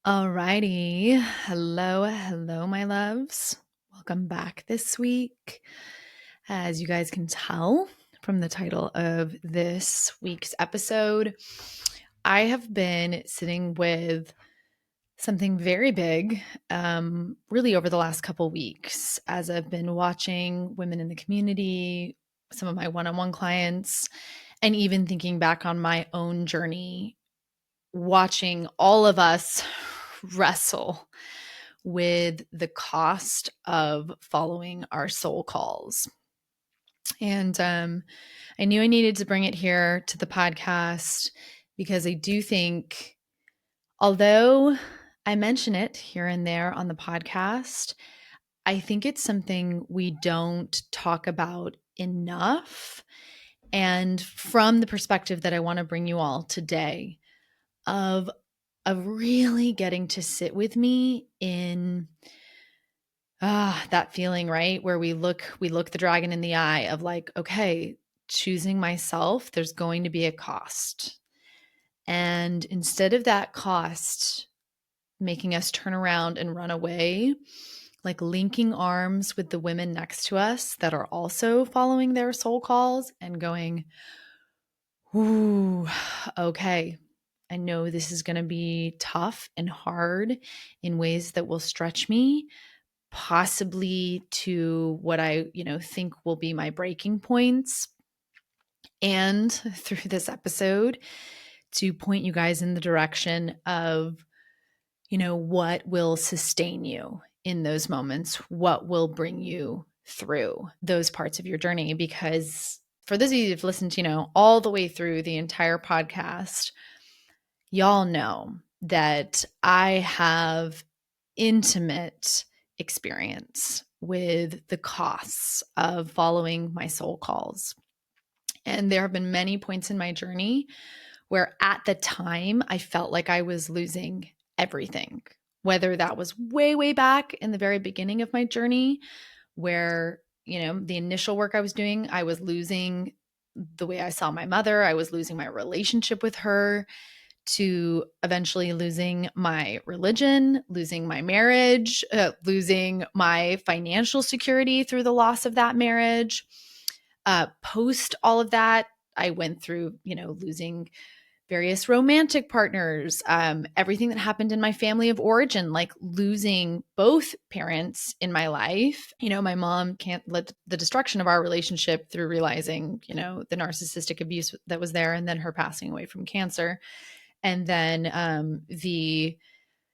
Alrighty. Hello, my loves. Welcome back this week. As you guys can tell from the title of this week's episode, I have been sitting with something very big, really over the last couple weeks, as I've been watching women in the community, some of my one on one clients, and even thinking back on my own journey, watching all of us wrestle with the cost of following our soul calls. And I knew I needed to bring it here to the podcast because I do think, although I mention it here and there on the podcast, I think it's something we don't talk about enough. And from the perspective that I want to bring you all today, of really getting to sit with me in that feeling, right? Where we look the dragon in the eye of like, okay, choosing myself, there's going to be a cost. And instead of that cost making us turn around and run away, like linking arms with the women next to us that are also following their soul calls and going, ooh, okay, I know this is going to be tough and hard in ways that will stretch me, possibly to what I, think will be my breaking points. And through this episode, to point you guys in the direction of, what will sustain you in those moments, what will bring you through those parts of your journey. Because for those of you who've listened, all the way through the entire podcast, y'all know that I have intimate experience with the costs of following my soul calls. And there have been many points in my journey where at the time I felt like I was losing everything, whether that was way, way back in the very beginning of my journey, where, the initial work I was doing, I was losing the way I saw my mother, I was losing my relationship with her, to eventually losing my religion, losing my marriage, losing my financial security through the loss of that marriage. Post all of that, I went through, losing various romantic partners, everything that happened in my family of origin, like losing both parents in my life. My mom can't let the destruction of our relationship through realizing, the narcissistic abuse that was there, and then her passing away from cancer. And then the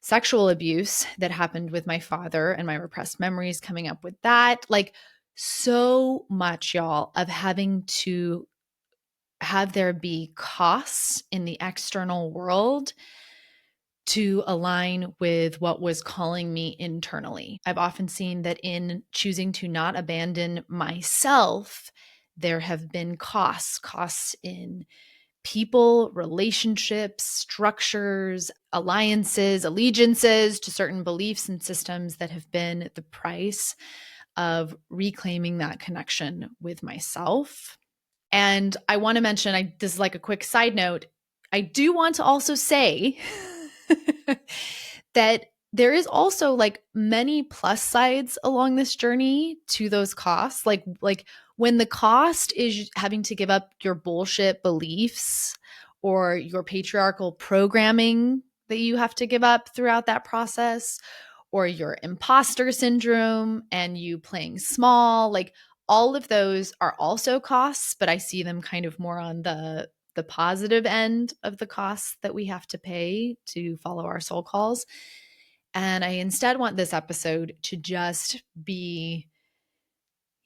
sexual abuse that happened with my father and my repressed memories coming up with that. Like, so much, y'all, of having to have there be costs in the external world to align with what was calling me internally. I've often seen that in choosing to not abandon myself, there have been costs in people, relationships, structures, alliances, allegiances to certain beliefs and systems that have been the price of reclaiming that connection with myself. And I want to mention, this is like a quick side note. I do want to also say that there is also like many plus sides along this journey to those costs. Like when the cost is having to give up your bullshit beliefs or your patriarchal programming that you have to give up throughout that process, or your imposter syndrome and you playing small, like all of those are also costs, but I see them kind of more on the positive end of the costs that we have to pay to follow our soul calls. And I instead want this episode to just be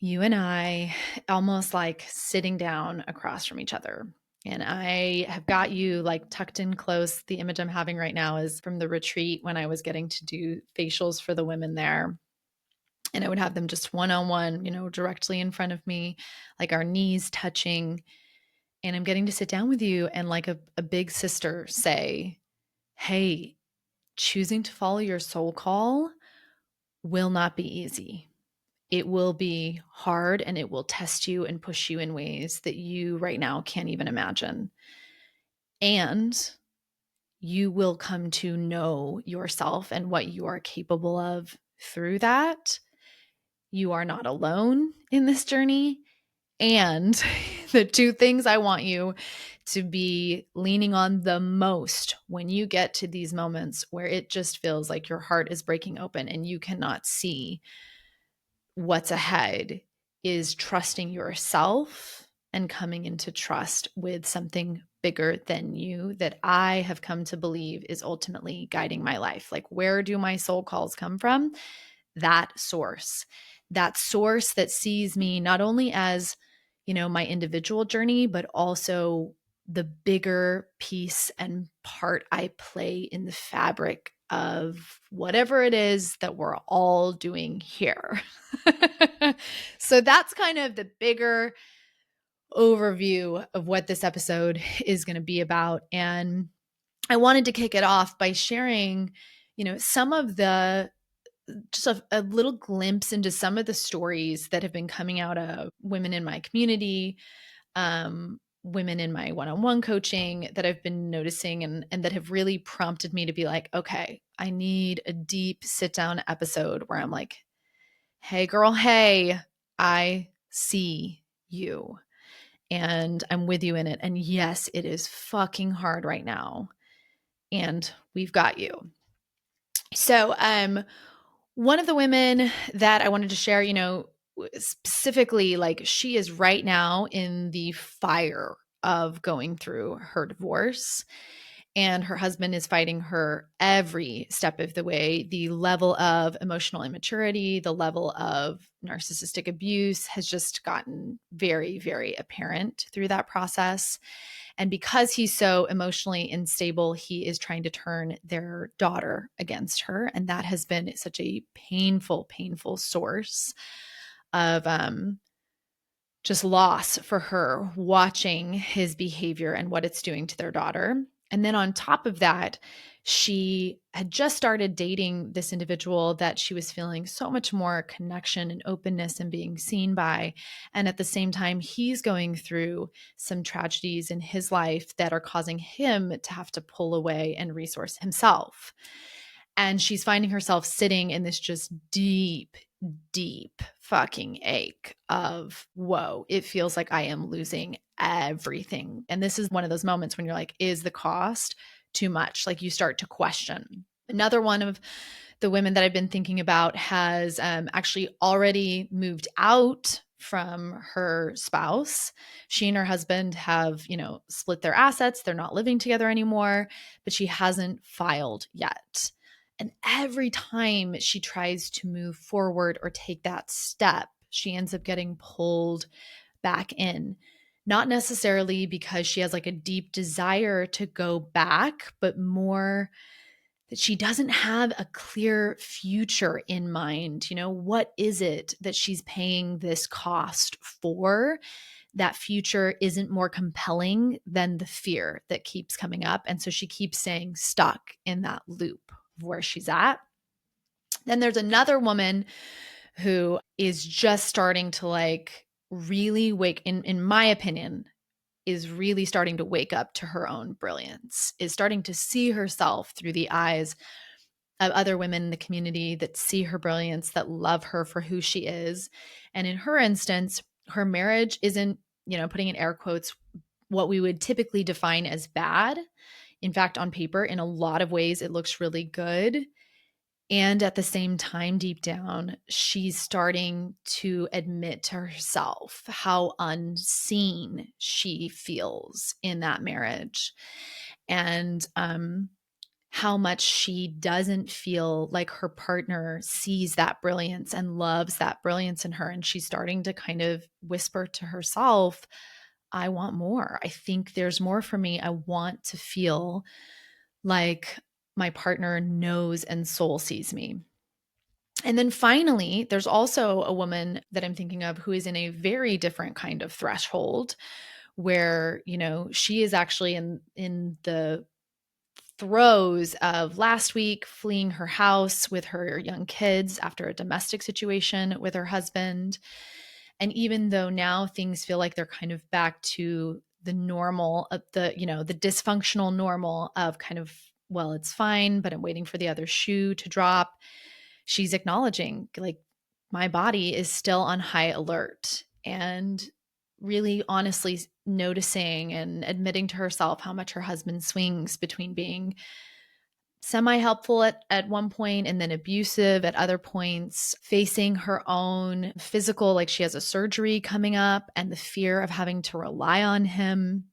you and I almost like sitting down across from each other. And I have got you like tucked in close. The image I'm having right now is from the retreat when I was getting to do facials for the women there. And I would have them just one on one, directly in front of me, like our knees touching. And I'm getting to sit down with you and like a big sister say, hey, choosing to follow your soul call will not be easy. It will be hard and it will test you and push you in ways that you right now can't even imagine. And you will come to know yourself and what you are capable of through that. You are not alone in this journey. And the two things I want you to be leaning on the most when you get to these moments where it just feels like your heart is breaking open and you cannot see what's ahead is trusting yourself and coming into trust with something bigger than you that I have come to believe is ultimately guiding my life. Like, where do my soul calls come from? That source that sees me not only as, my individual journey, but also the bigger piece and part I play in the fabric of whatever it is that we're all doing here. So that's kind of the bigger overview of what this episode is going to be about. And I wanted to kick it off by sharing, some of the just a little glimpse into some of the stories that have been coming out of women in my community, women in my one-on-one coaching that I've been noticing and that have really prompted me to be like, okay, I need a deep sit down episode where I'm like, hey girl, hey, I see you and I'm with you in it. And yes, it is fucking hard right now. And we've got you. So, one of the women that I wanted to share, specifically, like, she is right now in the fire of going through her divorce, and her husband is fighting her every step of the way. The level of emotional immaturity, the level of narcissistic abuse has just gotten very, very apparent through that process. And because he's so emotionally unstable, he is trying to turn their daughter against her. And that has been such a painful, painful source of just loss for her, watching his behavior and what it's doing to their daughter. And then on top of that, she had just started dating this individual that she was feeling so much more connection and openness and being seen by. And at the same time, he's going through some tragedies in his life that are causing him to have to pull away and resource himself. And she's finding herself sitting in this just deep, deep fucking ache of, whoa, it feels like I am losing everything. And this is one of those moments when you're like, is the cost too much? Like, you start to question. Another one of the women that I've been thinking about has actually already moved out from her spouse. She and her husband have, split their assets. They're not living together anymore, but she hasn't filed yet. And every time she tries to move forward or take that step, she ends up getting pulled back in. Not necessarily because she has like a deep desire to go back, but more that she doesn't have a clear future in mind. What is it that she's paying this cost for? That future isn't more compelling than the fear that keeps coming up. And so she keeps saying stuck in that loop of where she's at. Then there's another woman who is just starting to like really wake, in my opinion, is really starting to wake up to her own brilliance, is starting to see herself through the eyes of other women in the community that see her brilliance, that love her for who she is. And in her instance, her marriage isn't, putting in air quotes, what we would typically define as bad. In fact, on paper, in a lot of ways, it looks really good. And at the same time, deep down, she's starting to admit to herself how unseen she feels in that marriage. And how much she doesn't feel like her partner sees that brilliance and loves that brilliance in her. And she's starting to kind of whisper to herself, I want more. I think there's more for me. I want to feel like my partner knows and soul sees me. And then finally, there's also a woman that I'm thinking of who is in a very different kind of threshold where, she is actually in the throes of last week fleeing her house with her young kids after a domestic situation with her husband. And even though now things feel like they're kind of back to the normal of the, the dysfunctional normal of kind of, well, it's fine, but I'm waiting for the other shoe to drop. She's acknowledging, like, my body is still on high alert, and really honestly noticing and admitting to herself how much her husband swings between being semi-helpful at one point and then abusive at other points, facing her own physical, like she has a surgery coming up, and the fear of having to rely on him.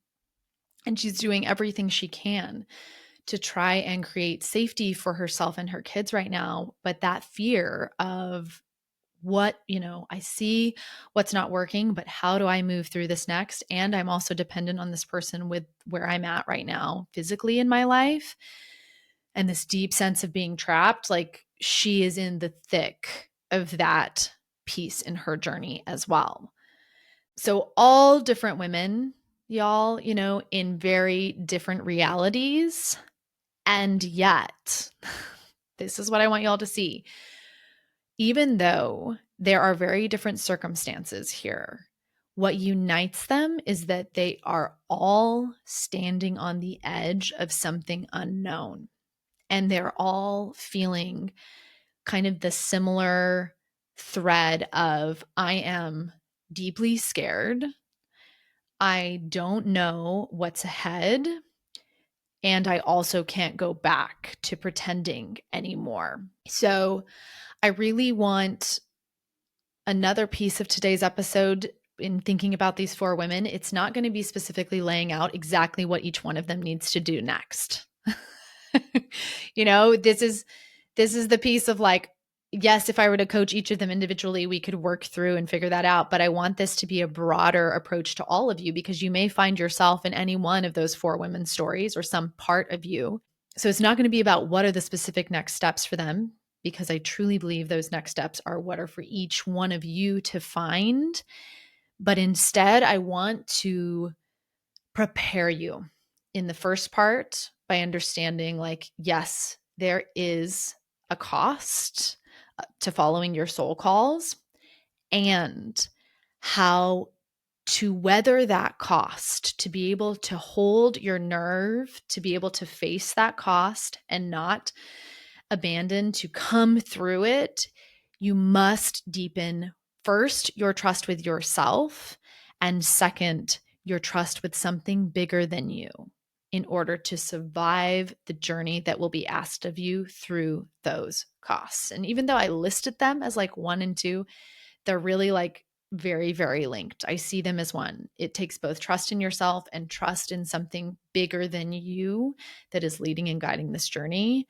And she's doing everything she can to try and create safety for herself and her kids right now. But that fear of what, I see what's not working, but how do I move through this next? And I'm also dependent on this person with where I'm at right now physically in my life. And this deep sense of being trapped, like she is in the thick of that piece in her journey as well. So all different women, y'all, in very different realities. And yet, this is what I want y'all to see. Even though there are very different circumstances here, what unites them is that they are all standing on the edge of something unknown. And they're all feeling kind of the similar thread of, I am deeply scared. I don't know what's ahead. And I also can't go back to pretending anymore. So I really want another piece of today's episode in thinking about these four women. It's not going to be specifically laying out exactly what each one of them needs to do next. This is the piece of like, yes, if I were to coach each of them individually, we could work through and figure that out. But I want this to be a broader approach to all of you, because you may find yourself in any one of those four women's stories or some part of you. So it's not going to be about what are the specific next steps for them, because I truly believe those next steps are what are for each one of you to find. But instead, I want to prepare you in the first part by understanding, like, yes, there is a cost to following your soul calls, and how to weather that cost, to be able to hold your nerve, to be able to face that cost and not abandon, to come through it. You must deepen, first, your trust with yourself, and second, your trust with something bigger than you, in order to survive the journey that will be asked of you through those costs. And even though I listed them as like 1 and 2, they're really like very, very linked. I see them as one. It takes both trust in yourself and trust in something bigger than you that is leading and guiding this journey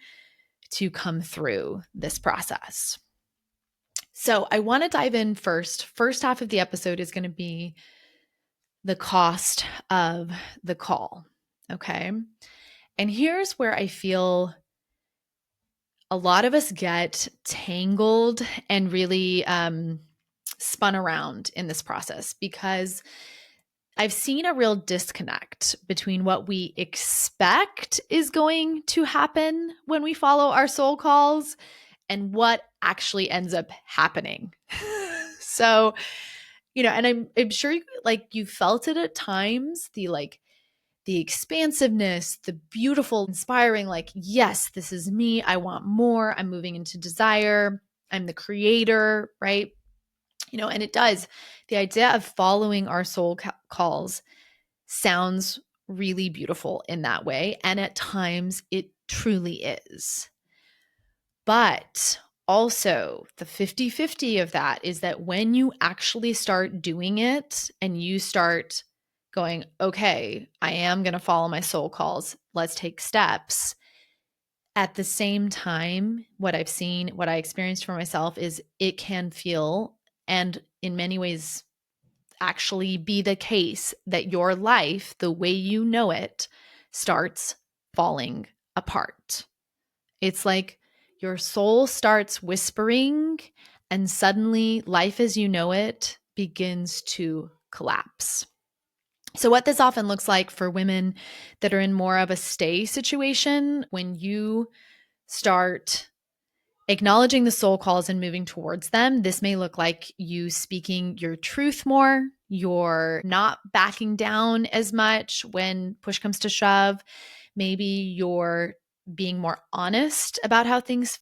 to come through this process. So I want to dive in first. First half of the episode is going to be the cost of the call. Okay. And here's where I feel a lot of us get tangled and really spun around in this process, because I've seen a real disconnect between what we expect is going to happen when we follow our soul calls and what actually ends up happening. So, and I'm sure you felt it at times, the expansiveness, the beautiful, inspiring, like, yes, this is me. I want more. I'm moving into desire. I'm the creator, right? And it does. The idea of following our soul calls sounds really beautiful in that way. And at times it truly is. But also the 50-50 of that is that when you actually start doing it and you start going, okay, I am going to follow my soul calls, let's take steps. At the same time, what I've seen, what I experienced for myself is it can feel, and in many ways actually be the case, that your life, the way you know it, starts falling apart. It's like your soul starts whispering, and suddenly life as you know it begins to collapse. So what this often looks like for women that are in more of a stay situation, when you start acknowledging the soul calls and moving towards them, this may look like you speaking your truth more, you're not backing down as much when push comes to shove. Maybe you're being more honest about how things